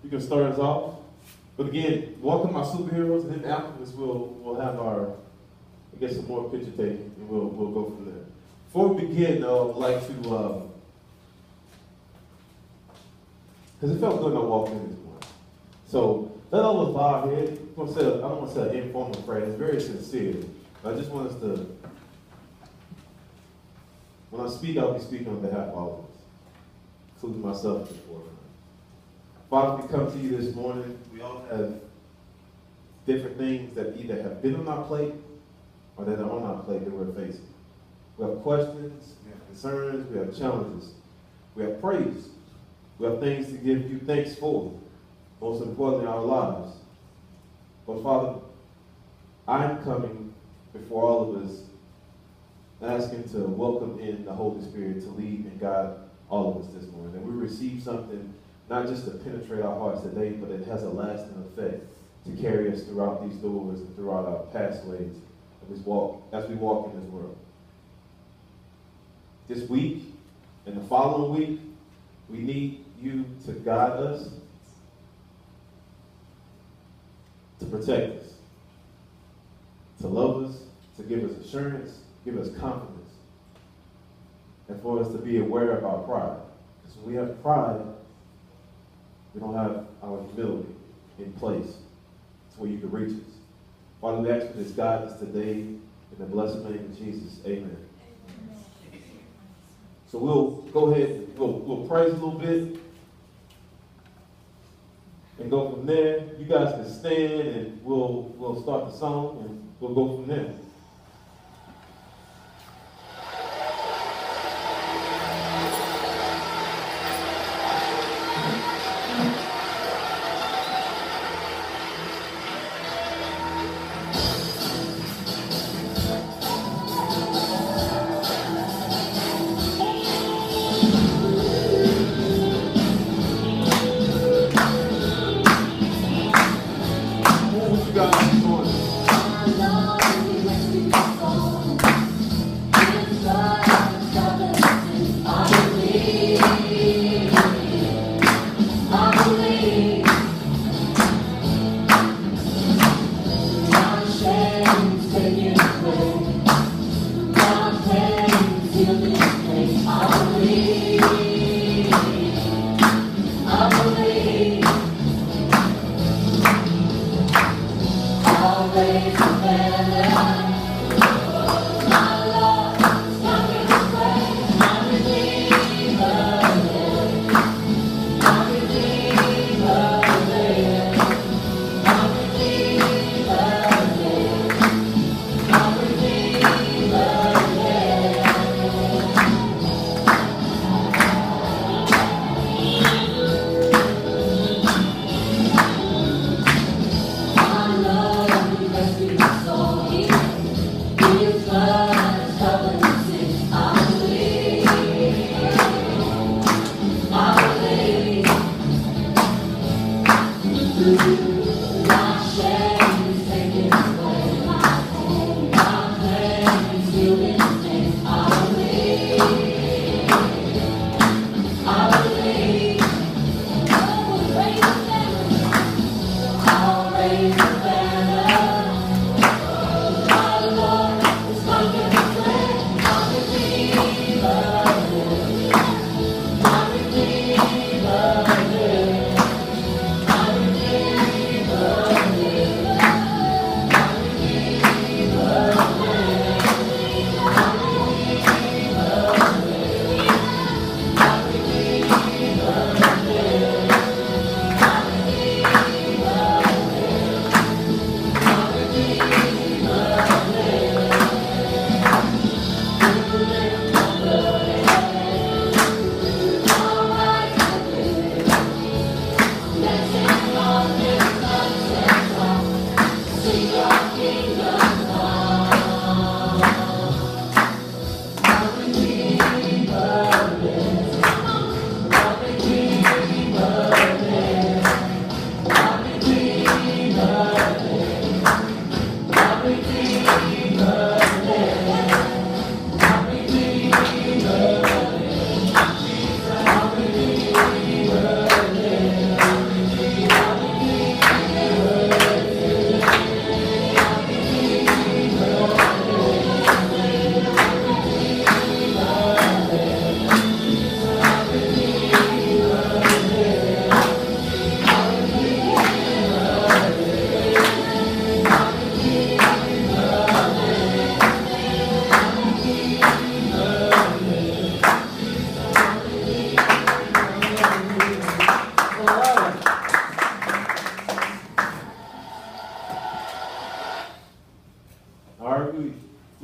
You can start us off. But again, welcome our superheroes, and then afterwards we'll have our, I guess, some more picture taking, and we'll go from there. Before we begin, though, I'd like to, because it felt good when I walked in this morning. So let all of us bow our head. I don't want to say an informal prayer. It's very sincere. But I just want us to, when I speak, I'll be speaking on behalf of all of us, including myself at the forefront. Father, we come to you this morning. We all have different things that either have been on our plate or that are on our plate that we're facing. We have questions, we have concerns, we have challenges, we have praise, we have things to give you thanks for, most importantly, our lives. But Father, I'm coming before all of us asking to welcome in the Holy Spirit to lead and guide all of us this morning. And we receive something not just to penetrate our hearts today, but it has a lasting effect to carry us throughout these doors and throughout our pathways as we walk in this world. This week and the following week, we need you to guide us, to protect us, to love us, to give us assurance, give us confidence, and for us to be aware of our pride. Because when we have pride, we don't have our humility in place to where you can reach us. Father, we ask for this guidance today in the blessed name of Jesus. Amen. So we'll go ahead, we'll praise a little bit and go from there. You guys can stand and we'll start the song and we'll go from there. Yeah.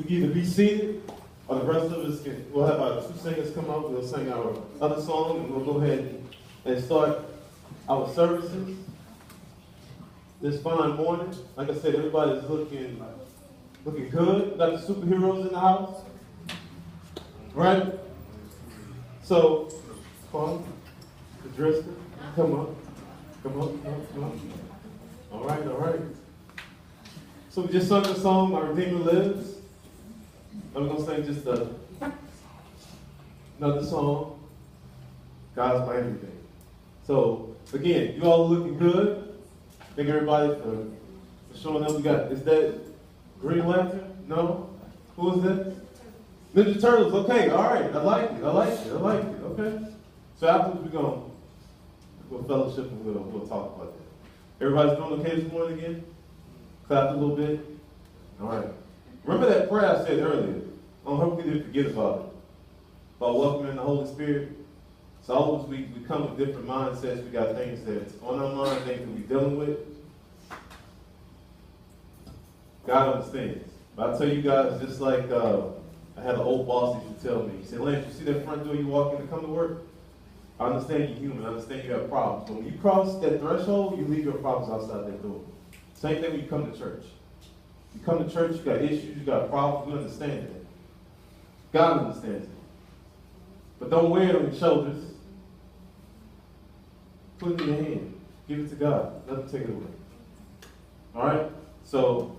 we can either be seated, or the rest of us we'll have our 2 singers come out, we'll sing our other song, and we'll go ahead and start our services this fine morning. Like I said, everybody's looking good. We got the superheroes in the house, right? So, Paul, the dresser, come on. All right. So we just sung the song, My Redeemer Lives. I'm going to sing just another song, God's My Everything. So, again, you all looking good. Thank everybody for showing up. Is that Green Lantern? No? Who is that? Ninja Turtles. Okay, all right. I like it. Okay. So afterwards we'll fellowship and we'll talk about that. Everybody's doing okay this morning again? Clap a little bit. All right. Remember that prayer I said earlier. I hope we didn't forget about it. About welcoming the Holy Spirit. So always we come with different mindsets. We got things that's on our mind, things that we're dealing with. God understands. But I tell you guys, just like I had an old boss that used to tell me, he said, Lance, you see that front door you walk in to come to work? I understand you're human. I understand you have problems. But when you cross that threshold, you leave your problems outside that door. Same thing when you come to church. You come to church, you got issues, you got problems, we understand it. God understands it. But don't wear it on your shoulders. Put it in your hand. Give it to God. Let him take it away. All right? So,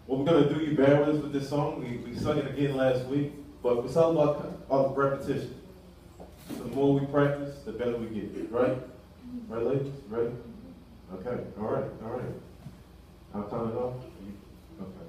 what we're going to do, you bear with us with this song. We sung it again last week, but it's all about repetition. So the more we practice, the better we get. Right? Right, ladies? Ready? Okay. All right. I'll count it off. Okay.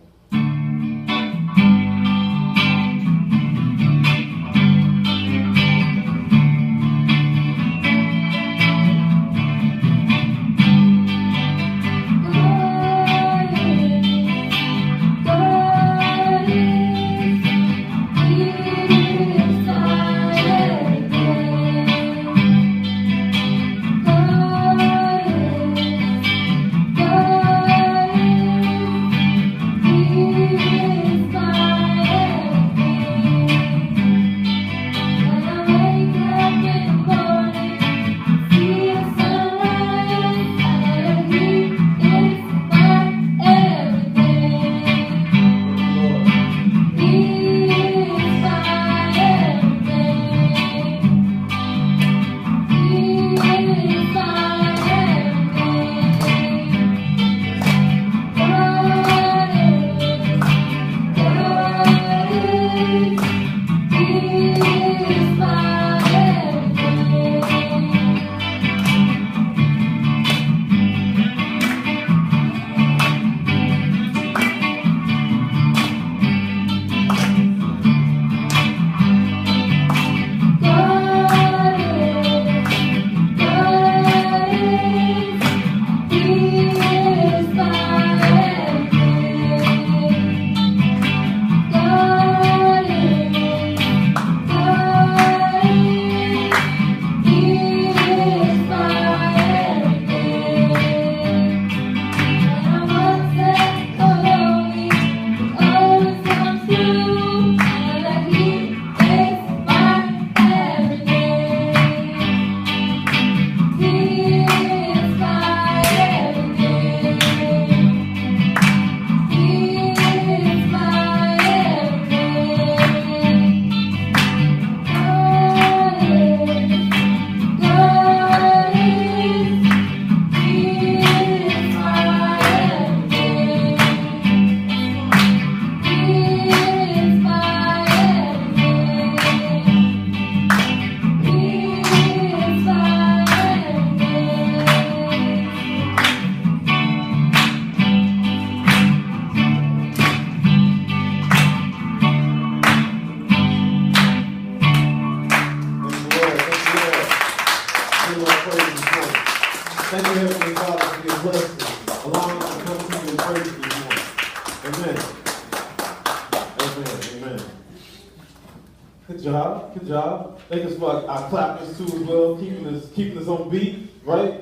Good job. Thank us for our clappers too as well, keeping us on beat, right?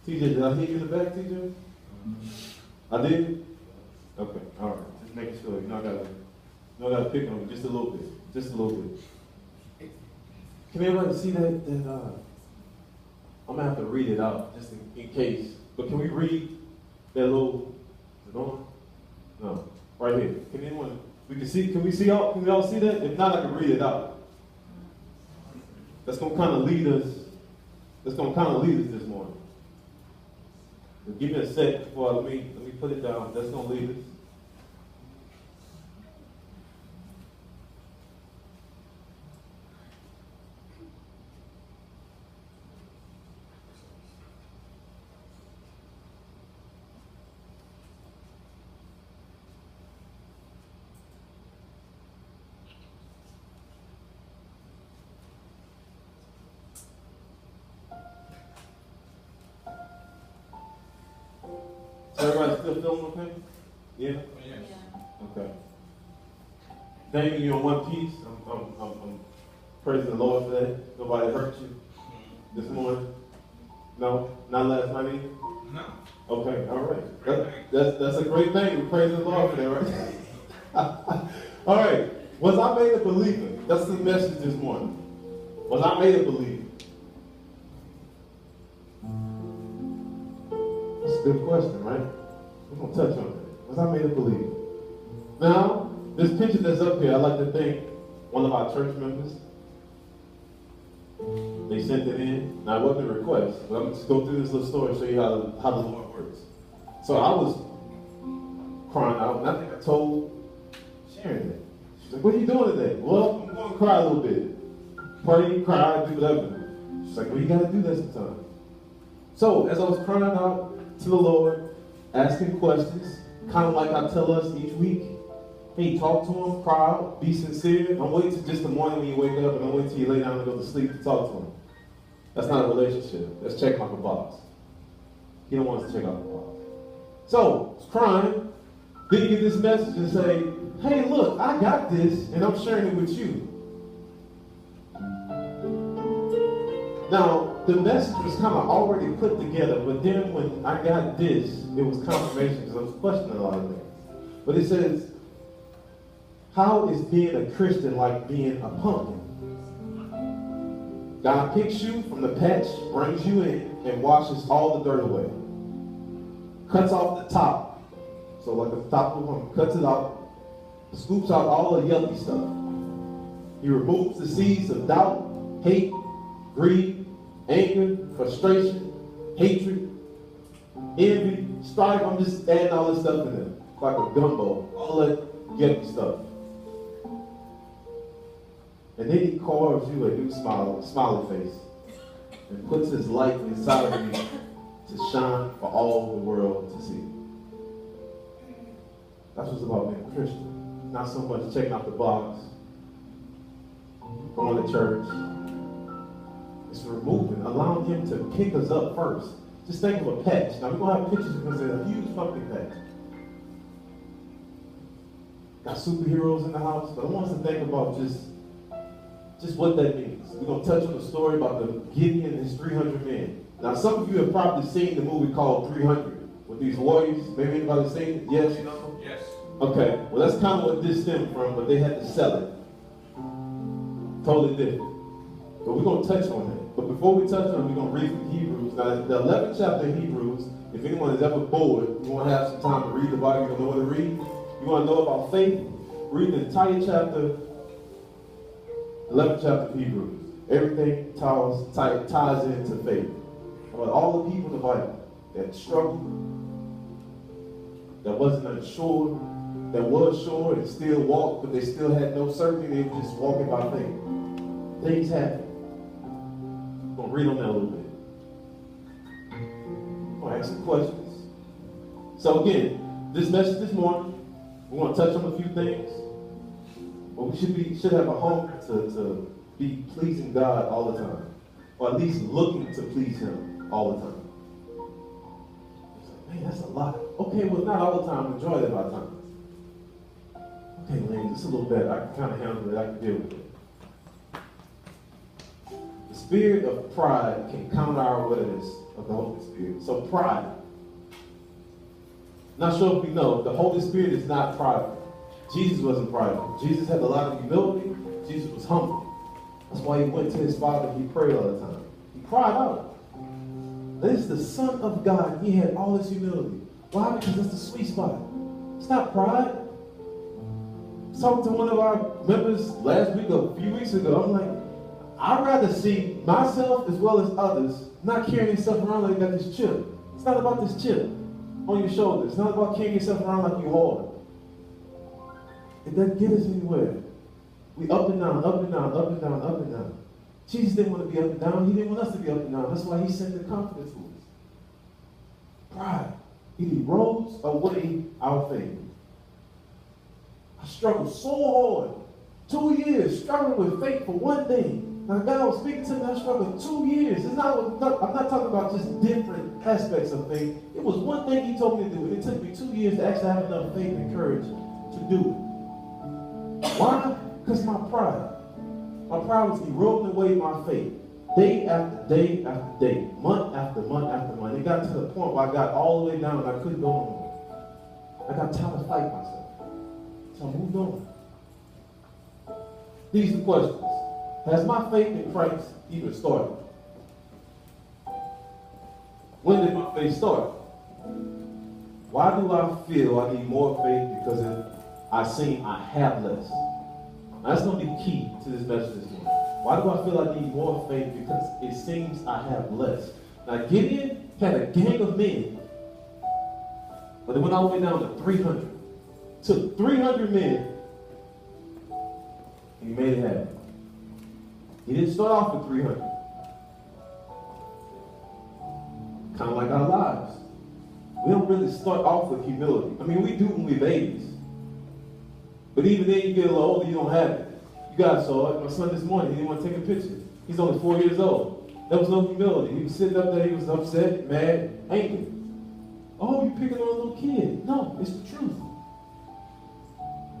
TJ, did I hear you in the back, TJ? I did? Okay, all right. Just making sure. You know, I gotta pick on it just a little bit. Just a little bit. Can everybody see that? I'm gonna have to read it out just in case. But can we read that little? Is it on? No. Right here. Can anyone? We can see. Can we see all? Can we all see that? If not, I can read it out. That's gonna kind of lead us. That's gonna kind of lead us this morning. But give me a sec before let me put it down. That's gonna lead us. Everybody still feeling okay? Yeah? Yes. Okay. Thank you in one piece. I'm praising the Lord for that. Nobody hurt you this morning? No? Not last night either? No. Okay, all right. That's a great thing. We praise the Lord for that, right? All right. Was I made a believer? That's the message this morning. Was I made a believer? That's a good question, right? We're going to touch on that. Was I made a believer? Now, this picture that's up here, I like to thank one of our church members. They sent it in. Now, it wasn't a request, but I'm going to just go through this little story and show you how the Lord works. So I was crying out, and I think I told Sharon that. She's like, what are you doing today? Well, I'm going to cry a little bit. Pray, cry, do whatever. She's like, well, you got to do that sometimes. So, as I was crying out to the Lord, asking questions, kind of like I tell us each week, hey, talk to him, cry out, be sincere. Don't wait till just the morning when you wake up, and don't wait till you lay down and go to sleep to talk to him. That's not a relationship. That's checking off a box. He don't want us to check off the box. So, I was crying, then get this message and say, hey, look, I got this, and I'm sharing it with you. Now, the message was kind of already put together, but then when I got this, it was confirmation because I was questioning a lot of things. But it says, how is being a Christian like being a pumpkin? God picks you from the patch, brings you in, and washes all the dirt away. Cuts off the top. So like the top of the pumpkin, cuts it out, scoops out all the yucky stuff. He removes the seeds of doubt, hate, greed, anger, frustration, hatred, envy, strife. I'm just adding all this stuff in there. Like a gumbo. All that yucky stuff. And then he carves you a new smiley face and puts his light inside of you to shine for all the world to see. That's what's about being a Christian. Not so much checking out the box, going to church. It's removing, allowing him to pick us up first. Just think of a patch. Now we're going to have pictures because there's a huge pumpkin patch. Got superheroes in the house, but I want us to think about just what that means. We're going to touch on the story about the Gideon and his 300 men. Now some of you have probably seen the movie called 300 with these warriors. Maybe anybody seen it? Yes, you know? Yes. Okay, well that's kind of what this stemmed from, but they had to sell it. Totally different. But we're going to touch on that. But before we touch on it, we're going to read from Hebrews. Now, the 11th chapter of Hebrews, if anyone is ever bored, you want to have some time to read the Bible, you don't know what to read, you want to know about faith, read the entire chapter, 11th chapter of Hebrews. Everything ties into faith. About all the people in the Bible that struggled, that wasn't unsure, that was sure and still walked, but they still had no certainty, they were just walking by faith. Things happen. I'm going to read on that a little bit. I'm going to ask some questions. So again, this message this morning, we want to touch on a few things. But we should have a hunger to be pleasing God all the time. Or at least looking to please him all the time. It's like, man, that's a lot. Okay, well, not all the time. Enjoy that by times. Okay, Lane, just a little better. I can kind of handle it. I can deal with it. The spirit of pride can counter our awareness of the Holy Spirit. So pride. Not sure if we know, the Holy Spirit is not prideful. Jesus wasn't prideful. Jesus had a lot of humility. Jesus was humble. That's why he went to his Father and he prayed all the time. He cried out. This is the Son of God. He had all this humility. Why? Because it's the sweet spot. It's not pride. I was talking to one of our members last week, a few weeks ago. I'm like, I'd rather see myself as well as others not carrying themselves around like they got this chip. It's not about this chip on your shoulder. It's not about carrying yourself around like you hard. It doesn't get us anywhere. We up and down, up and down, up and down, up and down. Jesus didn't want to be up and down. He didn't want us to be up and down. That's why he sent the Comforter to us. Pride. It erodes away our faith. I struggled so hard. 2 years struggling with faith for one thing. Now God was speaking to me, I struggled 2 years. I'm not talking about just different aspects of faith. It was one thing he told me to do. And it took me 2 years to actually have enough faith and courage to do it. Why? Because my pride. My pride was eroding away my faith. Day after day after day. Month after month after month. It got to the point where I got all the way down and I couldn't go no more. I got tired of fighting myself. So I moved on. These are the questions. Has my faith in Christ even started? When did my faith start? Why do I feel I need more faith? Because I seem I have less. Now, that's going to be key to this message this morning. Why do I feel I need more faith? Because it seems I have less. Now, Gideon had a gang of men, but they went all the way down to 300. Took 300 men, and he made it happen. He didn't start off with 300. Kind of like our lives. We don't really start off with humility. I mean, we do when we're babies. But even then, you get a little older, you don't have it. You guys saw it. My son this morning, he didn't want to take a picture. He's only 4 years old. There was no humility. He was sitting up there, he was upset, mad, angry. Oh, you picking on a little kid. No, it's the truth.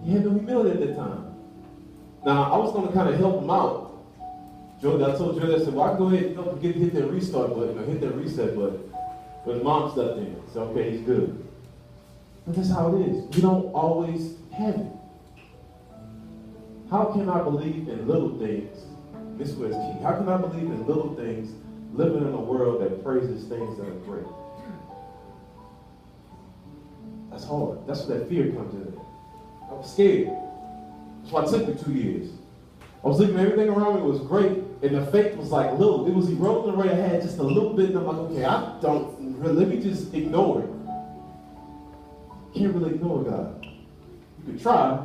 He had no humility at that time. Now, I was going to kind of help him out. I told Joe, I said, well, I can go ahead and help him hit that restart button or hit that reset button. But his mom stepped in. So, okay, he's good. But that's how it is. We don't always have it. How can I believe in little things? This was key. How can I believe in little things living in a world that praises things that are great? That's hard. That's where that fear comes in. I was scared. That's why it took me 2 years. I was looking at everything around me, it was great, and the faith was like little. It was eroding away. I had just a little bit, and I'm like, okay, I don't really, let me just ignore it. Can't really ignore God. You could try.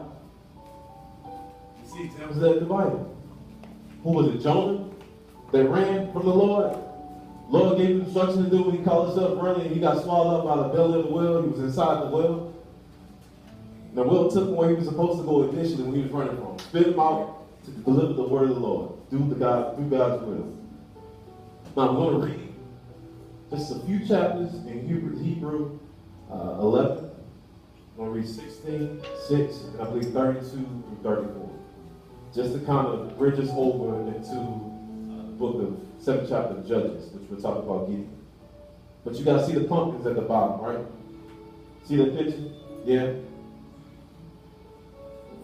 You see examples of that in the Bible. Who was it, Jonah? That ran from the Lord? Lord gave him instructions to do when he called himself running, and he got swallowed up by the belly of the whale. He was inside the whale. The whale took him where he was supposed to go initially when he was running from. Spit him out to deliver the word of the Lord. Do God's will. Now I'm going to read just a few chapters in Hebrew 11. I'm going to read 16, 6, and I believe 32 through 34. Just to kind of bridge us over into the book of 7th chapter of Judges, which we'll talk about Gideon. But you guys see the pumpkins at the bottom, right? See that picture? Yeah?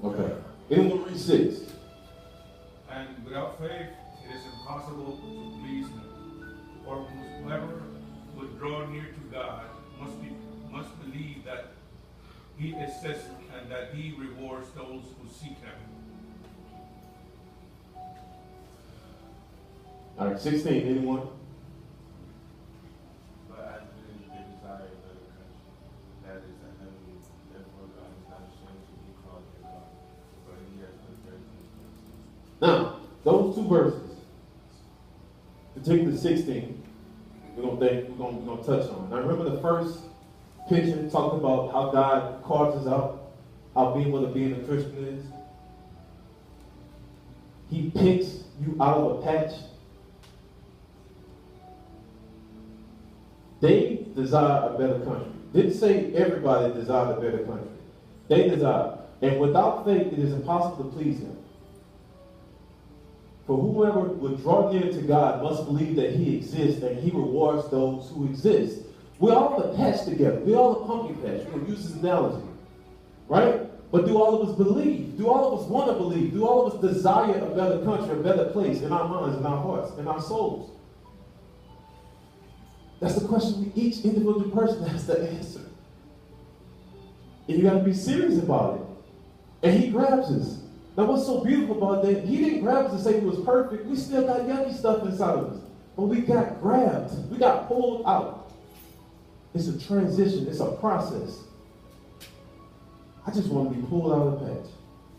Okay. Anyone read 6? And without faith, it is impossible to please him. For whoever would draw near to God must believe that he exists and that he rewards those who seek him. All right, 16. Anyone? But I believe they desire a better country. That is a heavenly. Therefore, God is not ashamed to be called their God, but he has put faith in his mercy. Now, those two verses, particularly 16, we're gonna touch on. Now, remember the first picture talked about how God carves us out, how being what being a Christian is. He picks you out of a patch. They desire a better country. Didn't say everybody desired a better country. They desire. And without faith, it is impossible to please him. For whoever would draw near to God must believe that he exists and he rewards those who exist. We're all a patch together. We're all a pumpkin patch. We're going to use this analogy. Right? But do all of us believe? Do all of us want to believe? Do all of us desire a better country, a better place in our minds, in our hearts, in our souls? That's the question each individual person has to answer. And you got to be serious about it. And he grabs us. Now what's so beautiful about that, he didn't grab us to say he was perfect. We still got yucky stuff inside of us. But we got grabbed. We got pulled out. It's a transition. It's a process. I just want to be pulled out of the patch.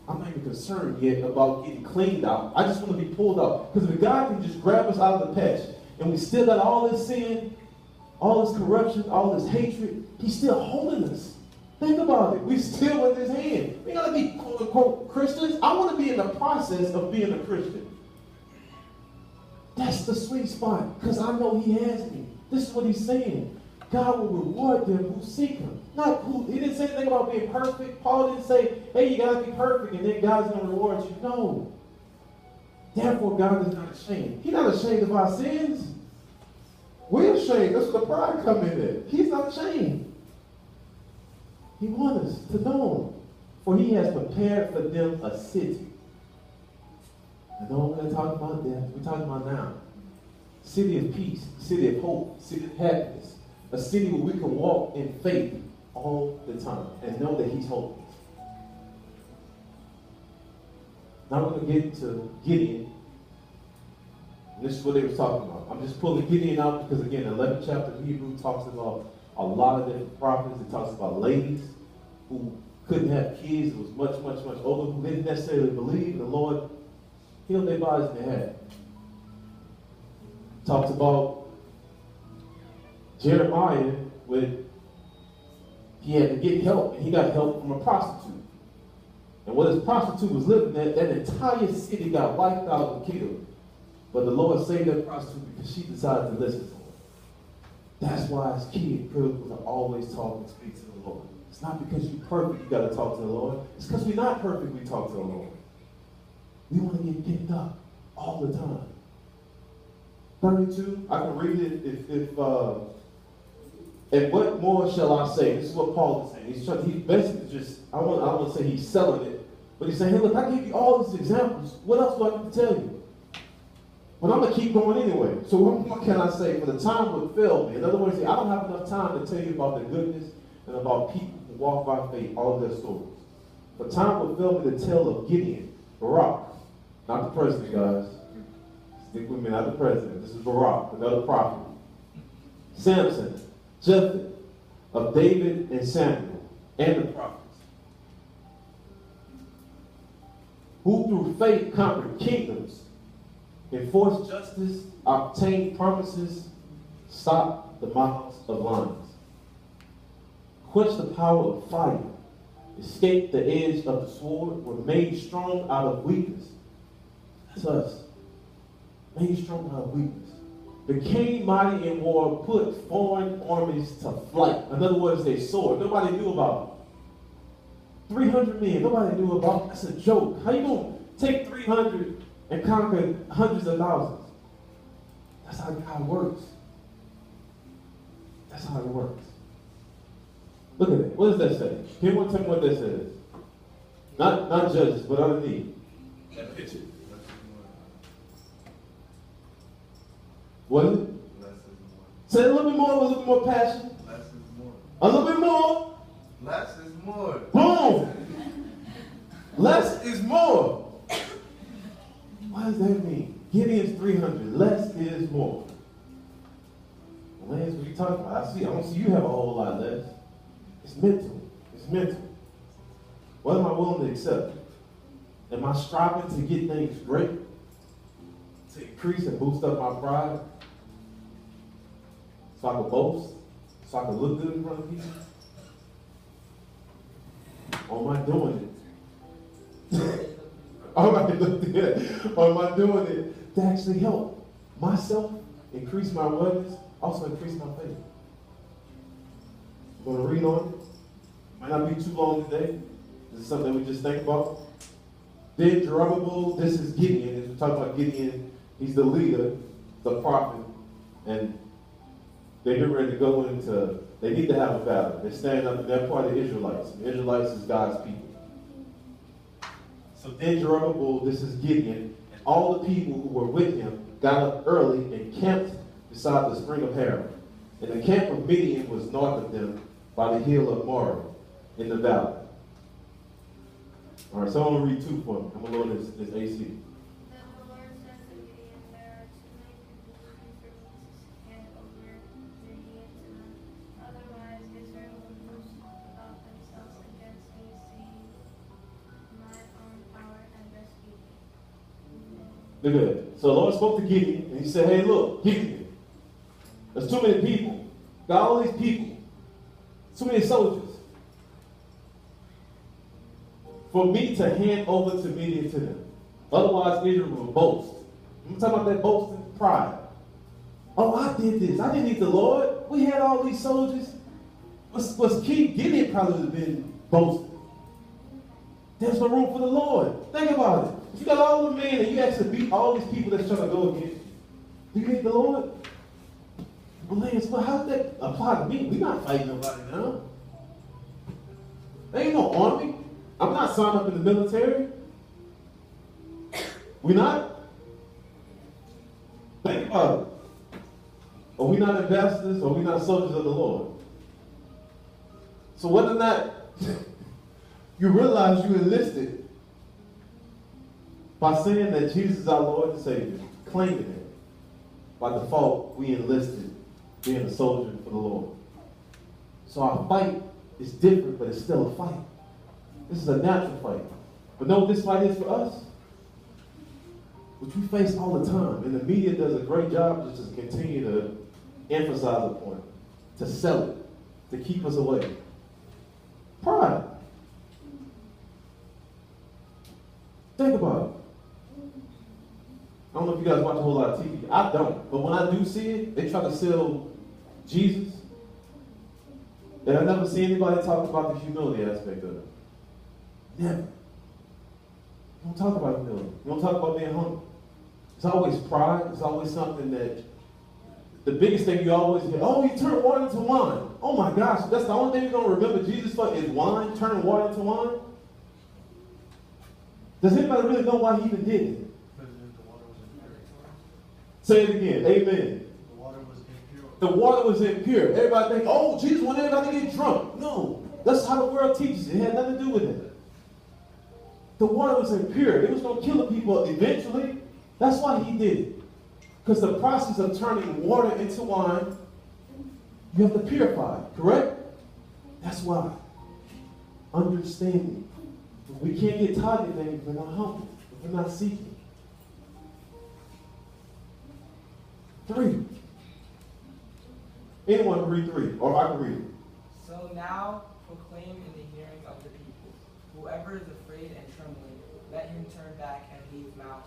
I'm not even concerned yet about getting cleaned out. I just want to be pulled out. Because if God can just grab us out of the patch and we still got all this sin, all this corruption, all this hatred, he's still holding us. Think about it. We still in his hand. We got to be quote unquote Christians. I want to be in the process of being a Christian. That's the sweet spot. Because I know he has me. This is what he's saying. God will reward them who seek him. Not who, he didn't say anything about being perfect. Paul didn't say, hey, you got to be perfect and then God's going to reward you. No. Therefore, God is not ashamed. He's not ashamed of our sins. We're ashamed. That's where the pride comes in there. He's not ashamed. He wants us to know him. For he has prepared for them a city. I know we're going to talk about that. We're talking about now. City of peace, city of hope, city of happiness. A city where we can walk in faith all the time and know that he's holding us. Now we're going to get to Gideon. And this is what they were talking about. I'm just pulling Gideon out because, again, the 11th chapter of Hebrew talks about a lot of different prophets. It talks about ladies who couldn't have kids. It was much, much, much older, who didn't necessarily believe. The Lord healed their bodies and their head. Talks about Jeremiah when he had to get help, and he got help from a prostitute. And what his prostitute was living at, that entire city got wiped out and killed. But the Lord saved that prostitute because she decided to listen to him. That's why as kids, critical to always talk and speak to the Lord. It's not because you're perfect you got to talk to the Lord. It's because we're not perfect we talk to the Lord. We want to get picked up all the time. 32, I can read it and what more shall I say? This is what Paul is saying. He's basically just, I want to say he's selling it, but he's saying, hey, look, I gave you all these examples. What else do I need to tell you? But I'm going to keep going anyway. So what can I say? For the time would fail me. In other words, I don't have enough time to tell you about the goodness and about people who walk by faith, all of their stories. For time would fail me to tell of Gideon, Barak, not the president, guys. Stick with me, not the president. This is Barak, another prophet. Samson, Jephthah, of David and Samuel, and the prophets, who through faith conquered kingdoms, enforced justice, obtained promises, stopped the mouths of lions, quenched the power of fire, escaped the edge of the sword, were made strong out of weakness. That's us. Made strong out of weakness. Became mighty in war, put foreign armies to flight. In other words, they soared. Nobody knew about it. 300 men, nobody knew about it. That's a joke. How you going to take 300 and conquer hundreds of thousands? That's how God works. That's how it works. Look at it. What does that say? Can anyone tell me what that says? Not Judges, but underneath. That picture. What is it? Less is more. Say a little bit more, a little bit more passion. Less is more. A little bit more. Less is more. Boom. Less is more. What does that mean? Gideon's 300. Less is more. Lance, what you talking about? I don't see you have a whole lot less. It's mental. It's mental. What am I willing to accept? Am I striving to get things great? To increase and boost up my pride? So I can boast? So I can look good in front of people? Or am I doing it? Or am I doing it to actually help myself, increase my awareness, also increase my faith? I'm going to read on it. Might not be too long today. This is something we just think about. Then Zerubbabel, this is Gideon. As we talk about Gideon, he's the leader, the prophet, and they get ready to go into, they need to have a battle. They stand up, they're part of the Israelites. The Israelites is God's people. So then Jeroboam, this is Gideon, and all the people who were with him got up early and camped beside the spring of Harod. And the camp of Midian was north of them by the hill of Moreh in the valley. All right, so I'm going to read 2 for me. I'm going to load this AC. Then the Lord said to Gideon, there are too many people looking for me to hand over Midian to them. Otherwise, Israel will boast about themselves against me, saying, my own power and rescue me. Look at that. So the Lord spoke to Gideon, and he said, hey, look, Gideon, there's too many people. Got all these people. Too many soldiers. For me to hand over to Midian to them. Otherwise, Israel will boast. I'm talking about that boasting pride. Oh, I did this. I didn't need the Lord. We had all these soldiers. What's key? Gideon probably would have been boasting. There's no room for the Lord. Think about it. If you got all the men and you actually beat all these people that's trying to go against you, do you need the Lord? Well, Lance, well, how does that apply to me? We're not fighting nobody now. There ain't no army. I'm not signed up in the military. We not? Think about it. Are we not ambassadors? Are we not soldiers of the Lord? So whether or not you realize you enlisted by saying that Jesus is our Lord and Savior, claiming it, by default, we enlisted being a soldier for the Lord. So our fight is different, but it's still a fight. This is a natural fight. But know what this fight is for us? Which we face all the time. And the media does a great job just to continue to emphasize the point, to sell it, to keep us away. Pride. Think about it. I don't know if you guys watch a whole lot of TV. I don't. But when I do see it, they try to sell Jesus. And I never see anybody talk about the humility aspect of it. Never. You don't talk about humility. You don't talk about being humble. It's always pride. It's always something that the biggest thing you always hear, oh, you turn water into wine. Oh my gosh, that's the only thing you're going to remember Jesus for is wine, turning water into wine? Does anybody really know why he even did it? Say it again. Amen. The water was impure. The water was impure. Everybody think, oh, Jesus wanted everybody to get drunk. No. That's how the world teaches it. It had nothing to do with it. The water was impure. It was going to kill the people eventually. That's why he did it. Because the process of turning water into wine, you have to purify it, correct? That's why. Understanding. We can't get tired of things if we're not humble, if we're not seeking. 3. Anyone can read 3, or I can read it. So now proclaim in the hearing of the people, whoever is afraid and trembling, let him turn back and leave Mount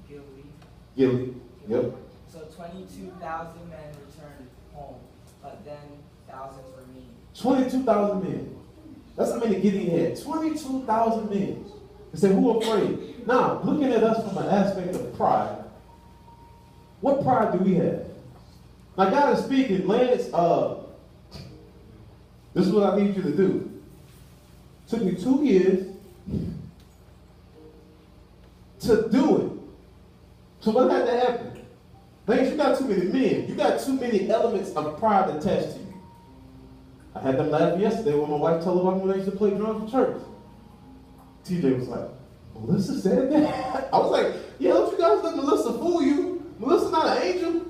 Gilead. Yep. So 22,000 men returned home, but then thousands remained. 22,000 men. That's how many Gideon had. 22,000 men. He said, who are afraid? Now, looking at us from an aspect of pride, what pride do we have? Now, God is speaking, Lance, this is what I need you to do. It took me 2 years to do it. So what had to happen? Lance, you got too many men. You got too many elements of pride attached to you. I had them laugh yesterday when my wife told about when I used to play drums for church. TJ was like, Melissa said that? I was like, yeah, don't you guys let Melissa fool you? Melissa's not an angel.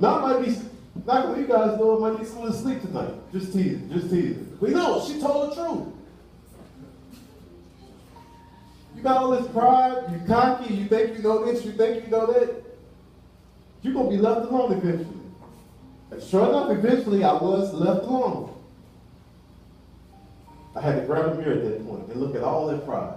Now it might be, not gonna you guys know, it might be someone asleep tonight. Just teasing. We know, she told the truth. You got all this pride, you cocky, you think you know this, you think you know that. You're going to be left alone eventually. And sure enough, eventually I was left alone. I had to grab a mirror at that point and look at all that pride.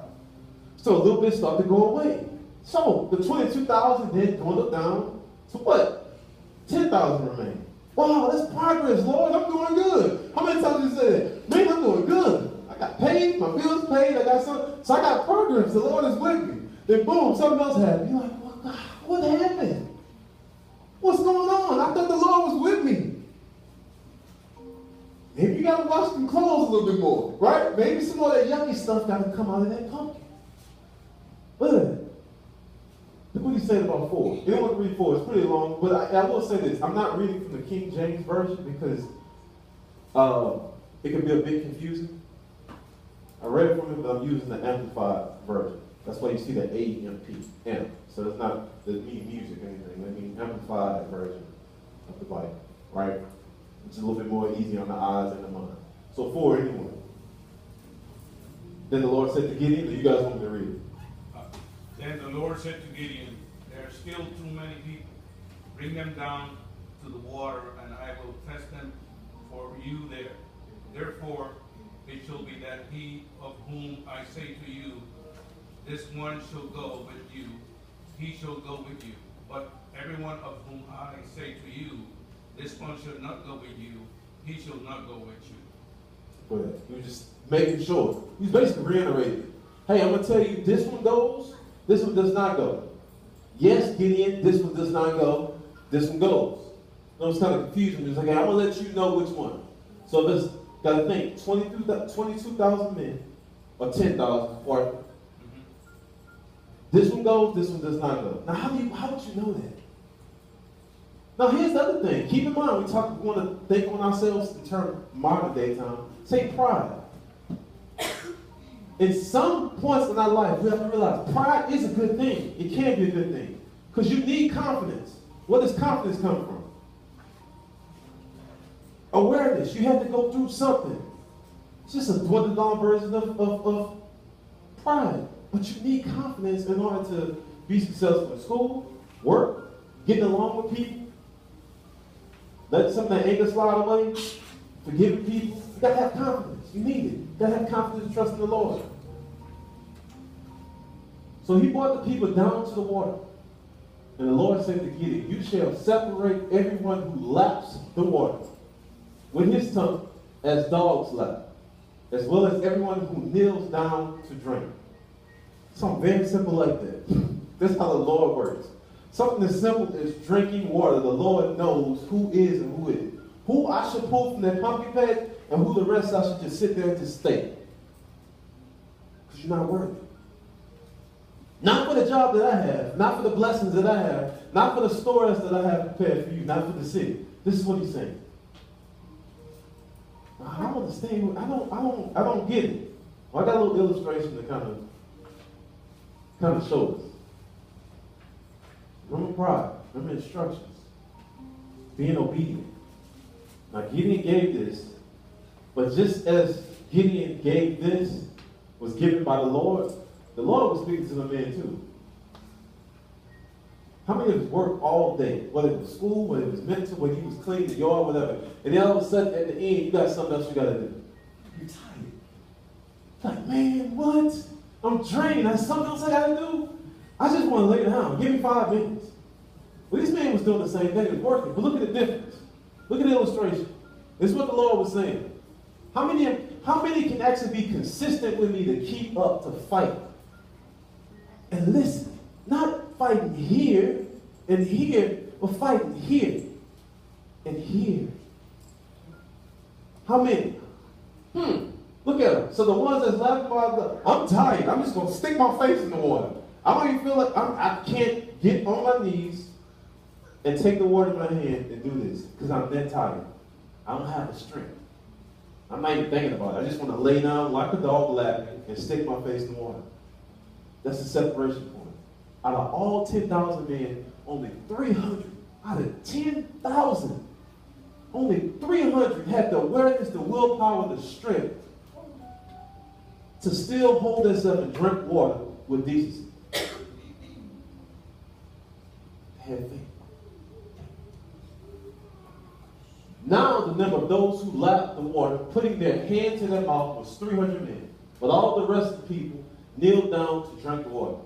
So a little bit started to go away. So the 22,000 then dwindled down to what? 10,000 remain. Wow, that's progress, Lord. I'm doing good. How many times you said, man, I'm doing good. I got paid, my bills paid, I got something. So I got progress. The Lord is with me. Then boom, something else happened. You're like, well, God, what happened? What's going on? I thought the Lord was with me. Maybe you got to wash them clothes a little bit more, right? Maybe some more of that yucky stuff got to come out of that pumpkin. What did he say about 4? You don't want to read 4. It's pretty long. But I will say this. I'm not reading from the King James Version because it can be a bit confusing. I read it from it, but I'm using the Amplified Version. That's why you see the A-M-P, amp. So it's not, doesn't mean music or anything. It means Amplified Version of the Bible, right? It's a little bit more easy on the eyes and the mind. So 4 anyway. Then the Lord said to Gideon, do you guys want me to read it? Then the Lord said to Gideon, there are still too many people. Bring them down to the water, and I will test them for you there. Therefore, it shall be that he of whom I say to you, this one shall go with you, he shall go with you. But everyone of whom I say to you, this one shall not go with you, he shall not go with you. Go ahead. He was just making sure. He's basically reiterating. Hey, I'm going to tell you, this one goes, this one does not go. Yes, Gideon, this one does not go, this one goes. No, it's kind of confusing. It's like, hey, I'm going to let you know which one. So let's got to think, 22,000 men, or 10,000, or this one goes, this one does not go. Now, how would you know that? Now, here's the other thing. Keep in mind, we want to think on ourselves in terms of modern day time. Say pride. In some points in our life, we have to realize pride is a good thing. It can be a good thing. Because you need confidence. Where does confidence come from? Awareness. You have to go through something. It's just a dwindled down version of pride. But you need confidence in order to be successful in school, work, getting along with people, letting some of that anger slide away, forgiving people. You got to have confidence. You need it. You got to have confidence and trust in the Lord. So he brought the people down to the water. And the Lord said to Gideon, you shall separate everyone who laps the water with his tongue as dogs lap, as well as everyone who kneels down to drink. Something very simple like that. That's how the Lord works. Something as simple as drinking water. The Lord knows who is and who isn't. Who I should pull from that pumpkin patch and who the rest I should just sit there and just stay. Because you're not worthy. Not for the job that I have, not for the blessings that I have, not for the stories that I have prepared for you, not for the city. This is what he's saying. I don't understand. I don't get it. Well, I got a little illustration to kind of show us. Remember pride. Remember instructions. Being obedient. Now Gideon gave this, but just as Gideon gave this, was given by the Lord was speaking to the man too. How many of us work all day, whether it was school, whether it was mental, whether you was cleaning the yard, whatever, and then all of a sudden at the end you got something else you got to do. You're tired. Like, man, what? I'm drained. There's something else I got to do. I just want to lay down. Give me 5 minutes. Well, this man was doing the same thing. He was working. But look at the difference. Look at the illustration. This is what the Lord was saying. How many can actually be consistent with me to keep up, to fight? And listen, not fighting here and here, but fighting here and here. How many? Look at them. So the ones that's laughing about, I'm tired. I'm just going to stick my face in the water. I don't even feel like I can't get on my knees and take the water in my hand and do this because I'm that tired. I don't have the strength. I'm not even thinking about it. I just want to lay down like a dog laughing and stick my face in the water. That's the separation point. Out of all 10,000 men, only 300 out of 10,000, only 300 had the awareness, the willpower, the strength to still hold themselves and drink water with decency. Had faith. Now the number of those who lapped the water, putting their hand to their mouth, was 300 men. But all the rest of the people kneeled down to drink the water.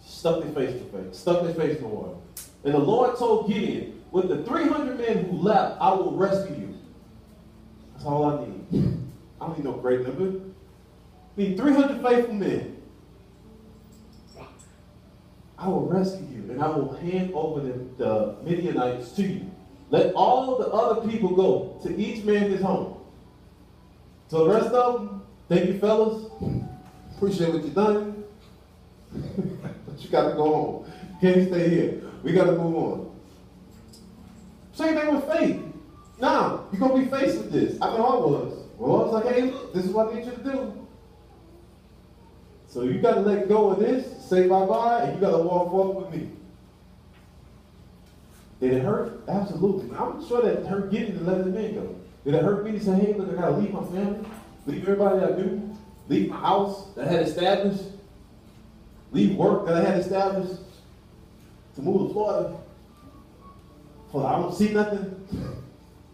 Stuck their face in the water. And the Lord told Gideon, with the 300 men who lapped, I will rescue you. That's all I need. I don't need no great number. I need 300 faithful men. I will rescue you, and I will hand over the Midianites to you. Let all the other people go, to each man his home. So the rest of them, thank you, fellas. Appreciate what you've done. But you got to go home. Can't stay here. We got to move on. Same thing with faith. Now, you're going to be faced with this. I know I was. Well, I was like, hey, look, this is what I need you to do. So you got to let go of this, say bye-bye, and you got to walk forward with me. Did it hurt? Absolutely. I'm sure that hurt getting to let the man go. Did it hurt me to say, hey, look, I got to leave my family, leave everybody that I do, leave my house that I had established, leave work that I had established, to move to Florida? Well, I don't see nothing.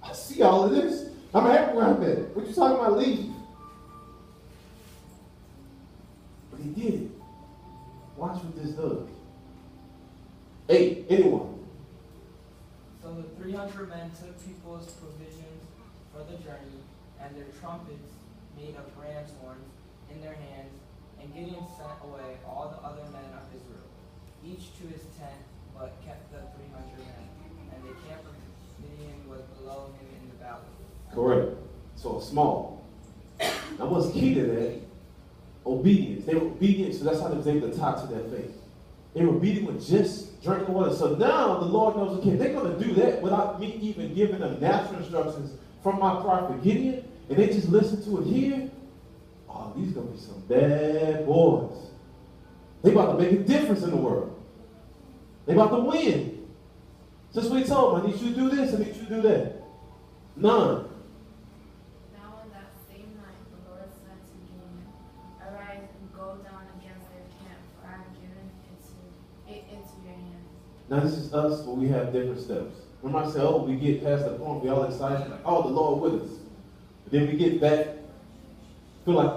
I see all of this. I'm happy where I'm at. What you talking about leave? But he did it. Watch what this does. 8, anyone? So the 300 men took people's provisions for the journey and their trumpets made of ram's horns in their hands, and Gideon sent away all the other men of Israel, each to his tent, but kept the 300 men. And the camp of Gideon was below him in the valley. Correct. So small. Now what's key to that? Obedience. They were obedient, so that's how they was able to tie to their faith. They were obedient with just drinking water. So now the Lord knows, okay, they're going to do that without me even giving them natural instructions from my prophet Gideon, and they just listen to it here. Oh, these going to be some bad boys. They about to make a difference in the world. They about to win. Just what he told them, I need you to do this, I need you to do that. None. Now on that same night the Lord said to Gideon, arise and go down against their camp, for I have given it into your hands. Now this is us, but we have different steps. When I say, oh, we get past the point, we all excited, like, oh, the Lord with us. But then we get back,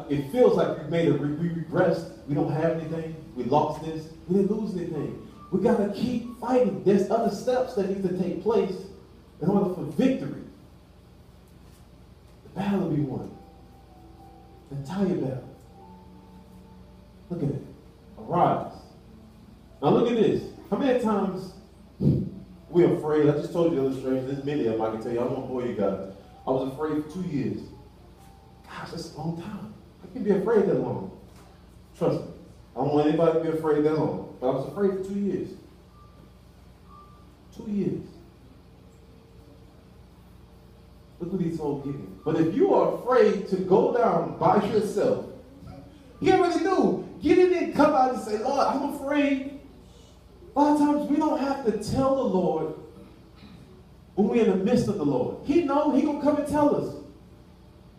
it feels like we made we regressed, we don't have anything, we lost this, we didn't lose anything. We got to keep fighting. There's other steps that need to take place in order for victory. The battle will be won. The entire battle. Look at it. Arise. Now look at this. How many times we're afraid? I just told you the illustration. There's many of them I can tell you. I don't want to bore you guys. I was afraid for 2 years. Gosh, that's a long time. I can't be afraid that long. Trust me. I don't want anybody to be afraid that long. But I was afraid for 2 years. 2 years. Look what he told Gideon. But if you are afraid to go down by yourself, he already knew. Gideon didn't come out and say, Lord, I'm afraid. A lot of times we don't have to tell the Lord when we're in the midst of the Lord. He knows. He's going to come and tell us.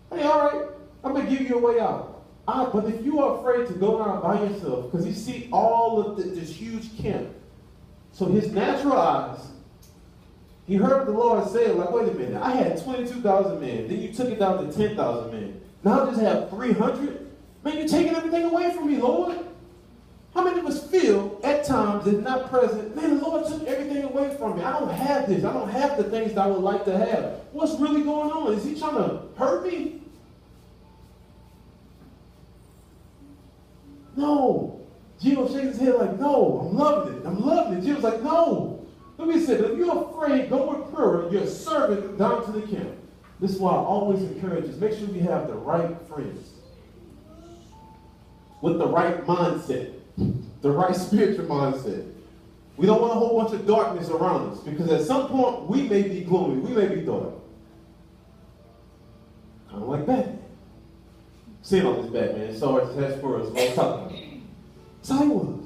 Hey, all right, I'm going to give you a way out. But if you are afraid to go down by yourself, because you see all of this huge camp, so his natural eyes, he heard the Lord say, like, wait a minute, I had 22,000 men. Then you took it down to 10,000 men. Now I just have 300? Man, you're taking everything away from me, Lord. How many of us feel at times if not present, man, the Lord took everything away from me. I don't have this. I don't have the things that I would like to have. What's really going on? Is he trying to hurt me? No. Gio shakes his head like, no, I'm loving it. I'm loving it. Gio's like, no. Let me say, if you're afraid, go with prayer. Your servant down to the camp. This is why I always encourage us. Make sure we have the right friends. With the right mindset. The right spiritual mindset. We don't want a whole bunch of darkness around us. Because at some point, we may be gloomy. We may be dark. Kind of like Batman. Seeing all this Batman, swords, Hesperus, what I'm talking about. That's how he was.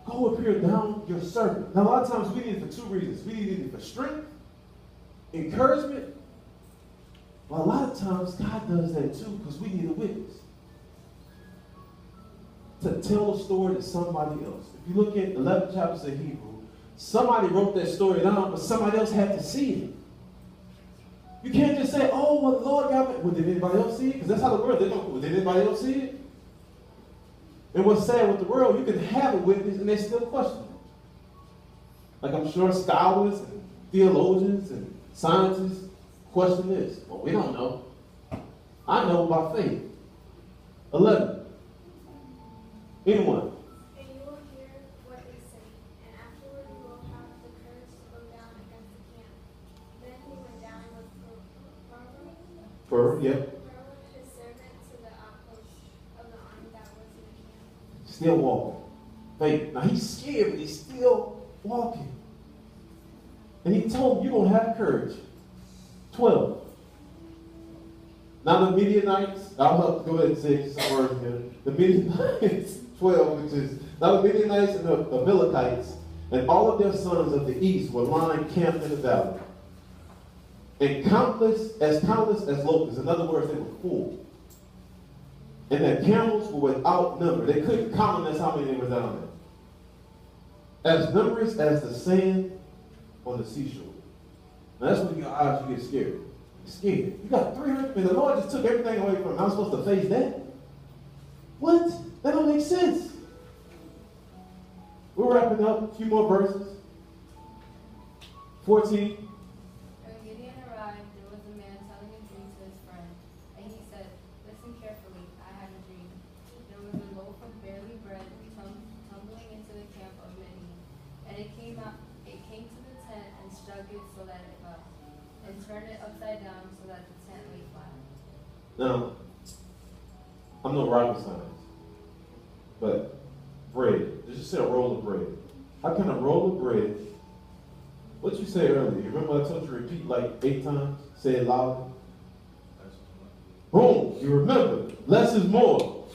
Go appear down your servant. Now, a lot of times we need it for 2 reasons. We need it for strength, encouragement. Well, a lot of times God does that too because we need a witness. To tell a story to somebody else. If you look at 11 chapters of Hebrew, somebody wrote that story down, but somebody else had to see it. You can't just say, oh, well, the Lord got me. Well, did anybody else see it? Because that's how the world, well, did anybody else see it? And what's sad with the world, you can have a witness and they still question it. Like I'm sure scholars and theologians and scientists question this. Well, we don't know. I know by faith. 11. Anyone? And you will hear what they say, and afterward you will have the courage to go down against the camp. Then he went down with Yep. his servant to the outpost of the army that was in the camp. Still walking. faith. Now he's scared, but he's still walking. And he told him, you're going to have courage. 12. Now the Midianites, I'll go ahead and say some words here. The Midianites, 12, which is, now the Midianites and the Amalekites and all of their sons of the east were lying camped in the valley. And countless as locusts. In other words, they were full. And their camels were without number. They couldn't count them, that's how many they were down there. As numerous as the sand on the seashore. Now that's when your eyes you get scared. You're scared. You got 300, and the Lord just took everything away from him. I'm supposed to face that? What? That don't make sense. We're wrapping up. A few more verses. 14. When Gideon arrived, there was a man telling a dream to his friend. And he said, listen carefully, I had a dream. There was a loaf of barley bread tumbling into the camp of Midian. And it came to the tent and struck it so that it fell. And turned it upside down so that the tent lay flat. Now, I'm no rocket science, but bread. Let's just say a roll of bread. How can a roll of bread, what you say earlier, you remember I told you to repeat like 8 times? Say it loudly. Boom, you remember. Less is more.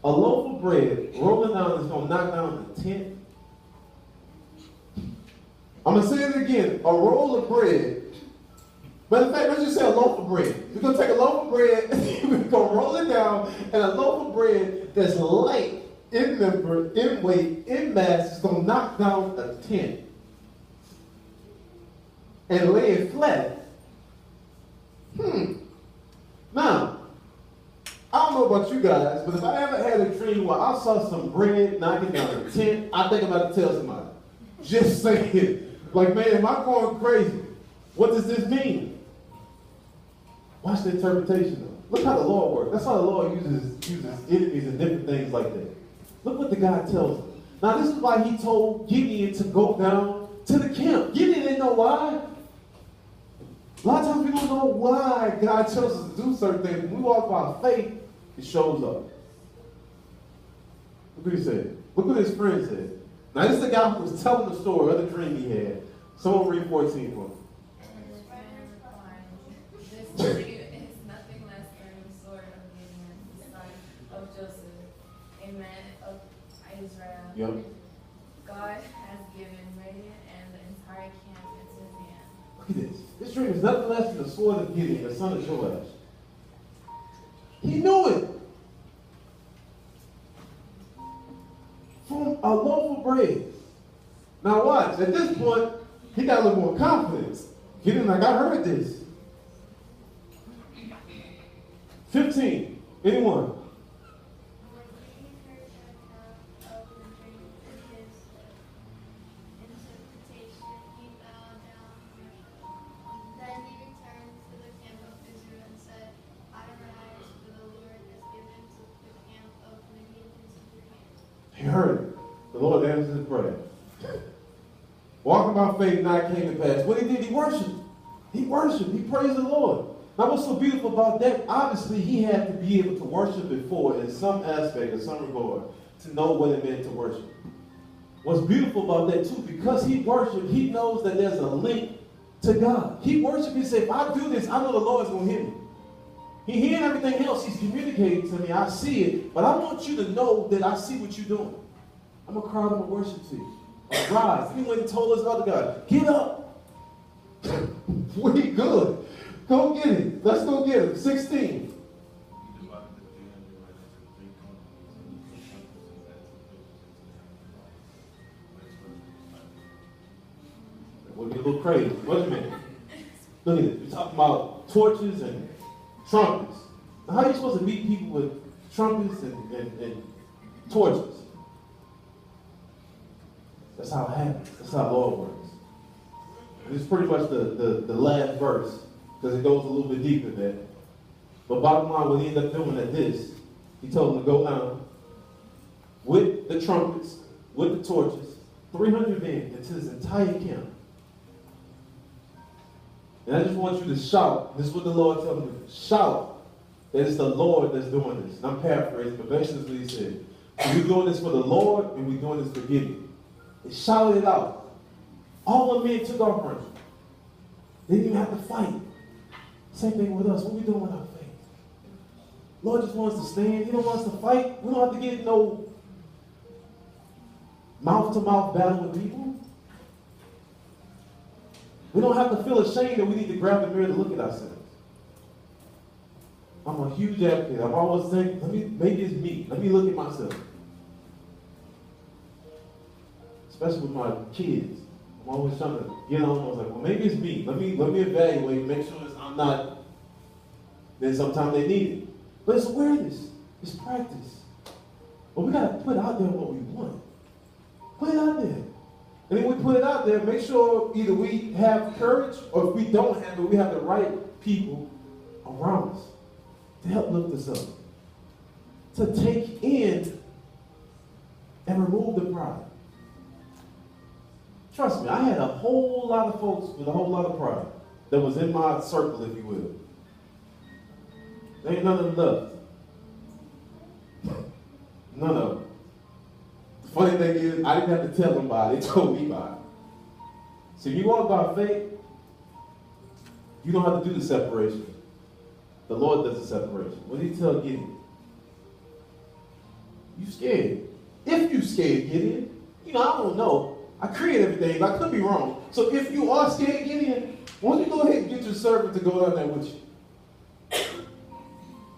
A loaf of bread rolling down is going to knock down the tent. I'm going to say it again. A roll of bread. Matter of fact, let's just say a loaf of bread. We're going to take a loaf of bread, we're going to roll it down, and a loaf of bread that's light in number, in weight, in mass is going to knock down a tent and lay it flat. Now, I don't know about you guys, but if I ever had a dream where I saw some bread knocking down a tent, I think I'm about to tell somebody. Just saying. Like, man, am I going crazy? What does this mean? Watch the interpretation though. Look how the Lord works. That's how the Lord uses enemies and different things like that. Look what the God tells him. Now this is why he told Gideon to go down to the camp. Gideon didn't know why. A lot of times we don't know why God tells us to do certain things. When we walk by faith, it shows up. Look what he said. Look what his friend said. Now this is the guy who was telling the story of the dream he had. Someone read 14 for him. And his friend replied, this dream is nothing less than the sword of Gideon, the son of Joseph, a man of Israel. Yep. God has given Midian and the entire camp into his hand. Look at this. This dream is nothing less than the sword of Gideon, the son of Joash. He knew it. From a loaf of bread. Now watch, at this point, he got a little more confidence. Gideon like, I heard this. 15. Anyone? When Gideon heard the account of the dream and his interpretation, he bowed down and worshipped. Then he returned to the camp of Israel and said, arise, for the Lord has given to the camp of Midian into your hand. He heard it. The Lord answered his prayer. Walking by faith now came to pass. What he did, he worshiped. He worshiped. He praised the Lord. Now what's so beautiful about that? Obviously, he had to be able to worship before in some aspect or some regard to know what it meant to worship. What's beautiful about that too, because he worshiped, he knows that there's a link to God. He worshiped, he said, if I do this, I know the Lord's going to hear me. He hearing everything else, he's communicating to me. I see it, but I want you to know that I see what you're doing. I'm going to cry, I'm going to worship to you. Arise. He went and told us other God, get up. We good. Go get it. Let's go get it. 16. We'll get a little crazy. Wait a minute. Look at this. We're talking about torches and trumpets. Now, how are you supposed to meet people with trumpets and torches? That's how it happens. That's how the Lord works. And it's pretty much the last verse, because it goes a little bit deeper than that. But bottom line, what he ended up doing at this, he told them to go down with the trumpets, with the torches, 300 men into his entire camp. And I just want you to shout. This is what the Lord told me. Shout that it's the Lord that's doing this. And I'm paraphrasing, but basically what he said. And we're doing this for the Lord, and we're doing this for Gideon. They shouted it out. All the men took off running. They didn't even have to fight. Same thing with us. What are we doing with our faith? Lord just wants us to stand. He don't want us to fight. We don't have to get no mouth-to-mouth battle with people. We don't have to feel ashamed that we need to grab the mirror to look at ourselves. I'm a huge advocate. I'm always saying, maybe it's me. Let me look at myself. Especially with my kids. I'm always trying to get on. I was like, well, maybe it's me. Let me evaluate, make sure I'm not. Then sometimes they need it. But it's awareness. It's practice. But we got to put out there what we want. Put it out there. And then we put it out there, make sure either we have courage, or if we don't have it, we have the right people around us to help lift us up. To take in and remove the pride. Trust me, I had a whole lot of folks with a whole lot of pride that was in my circle, if you will. There ain't none of them left. None of them. The funny thing is, I didn't have to tell them by it. They told me by it. So you walk by faith, you don't have to do the separation. The Lord does the separation. What did he tell Gideon? You scared. If you scared, Gideon, I don't know. I create everything, but I could be wrong. So if you are scared, Gideon, why don't you go ahead and get your servant to go down there with you?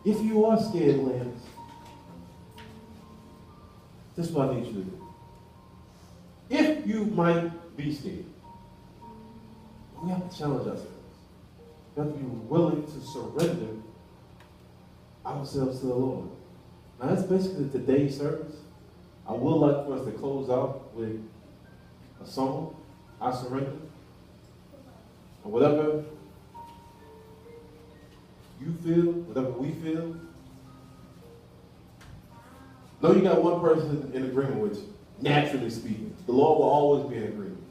If you are scared, lambs, this is what I need you to do. If you might be scared, we have to challenge ourselves. We have to be willing to surrender ourselves to the Lord. Now that's basically today's service. I would like for us to close out with a song, I Surrender. And whatever you feel, whatever we feel, know you got one person in agreement with you, naturally speaking. The Lord will always be in agreement.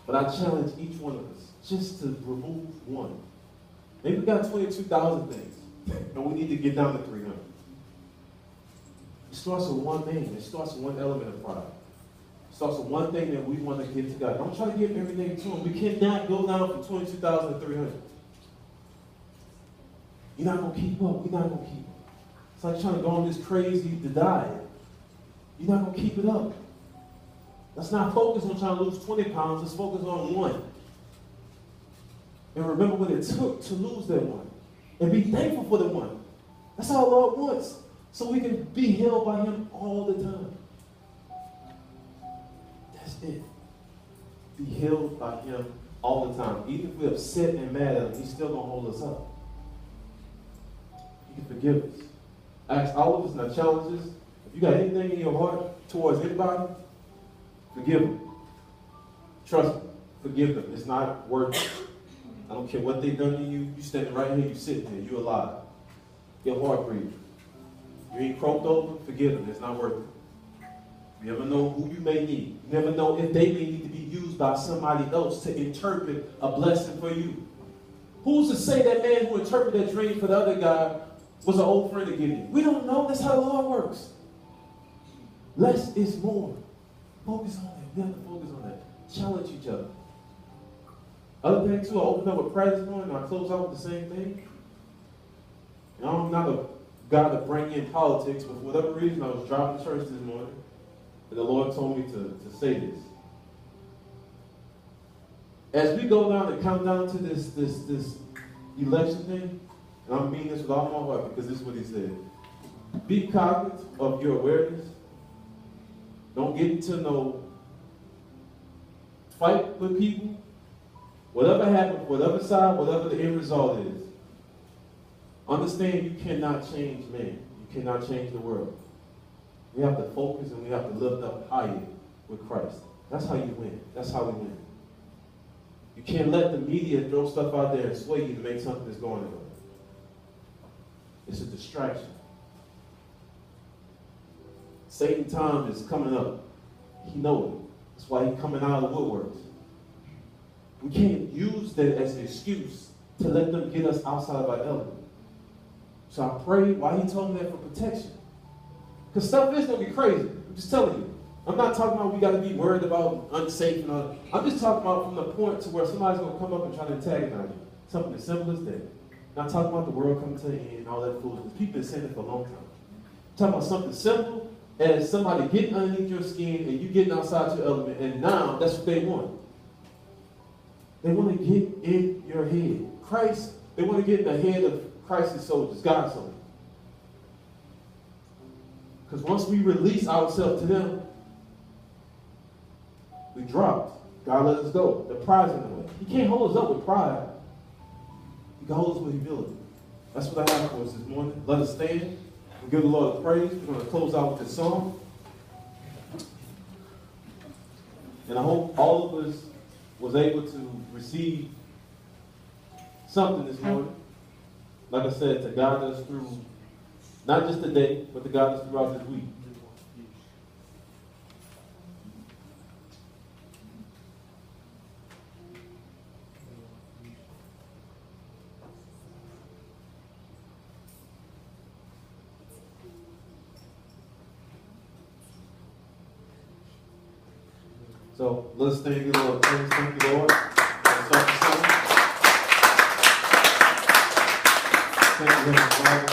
But I challenge each one of us just to remove one. Maybe we got 22,000 things, and we need to get down to 300. It starts with one thing. It starts with one element of pride. It starts with one thing that we want to give to God. Don't try to give everything to Him. We cannot go down from 22,000 to 300. You're not going to keep up. You're not going to keep up. It's like trying to go on this crazy diet. You're not going to keep it up. Let's not focus on trying to lose 20 pounds. Let's focus on one. And remember what it took to lose that one. And be thankful for the one. That's all the Lord wants. So we can be held by Him all the time. That's it. Be held by Him all the time. Even if we're upset and mad at Him, He's still going to hold us up. He can forgive us. I ask all of us in our challenges, if you got anything in your heart towards anybody, forgive them. Trust me. Forgive them. It's not worth it. I don't care what they've done to you. You standing right here, you sitting here, you alive. Your heart breathing. You ain't croaked over, forgive them. It's not worth it. You never know who you may need. You never know if they may need to be used by somebody else to interpret a blessing for you. Who's to say that man who interpreted that dream for the other guy was an old friend of Gideon? We don't know. That's how the Lord works. Less is more. Focus on that. We have to focus on that. Challenge each other. Other thing too, I opened up with prayer this morning, and I close out with the same thing. And I'm not a guy to bring in politics, but for whatever reason, I was driving to church this morning, and the Lord told me to say this. As we go down and come down to this election thing, and I'm meaning this with all my heart because this is what He said. Be cognizant of your awareness. Don't get into no fight with people. Whatever happens, whatever side, whatever the end result is, understand you cannot change man. You cannot change the world. We have to focus and we have to lift up higher with Christ. That's how you win. That's how we win. You can't let the media throw stuff out there and sway you to make something that's going on. It's a distraction. Satan's time is coming up. He knows it. That's why he's coming out of the woodworks. We can't use that as an excuse to let them get us outside of our element. So I pray why He told me that for protection. Because stuff is going to be crazy. I'm just telling you. I'm not talking about we got to be worried about unsafe and all. I'm just talking about from the point to where somebody's going to come up and try to antagonize you. Something as simple as that. Not talking about the world coming to an end and all that foolishness. People have been saying it for a long time. I'm talking about something simple as somebody getting underneath your skin and you getting outside your element, and now that's what they want. They want to get in your head. Christ, they want to get in the head of Christ's soldiers, God's soldiers. Because once we release ourselves to them, we dropped. God let us go. The pride's in the way. He can't hold us up with pride. He can hold us with humility. That's what I have for us this morning. Let us stand. We'll give the Lord a praise. We're going to close out with this song. And I hope all of us was able to receive something this morning. Like I said, to guide us through not just today, but to guide us throughout this week. So let's thank you, Lord. Thank you, Lord. Thank you, Heavenly Father.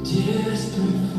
Desperate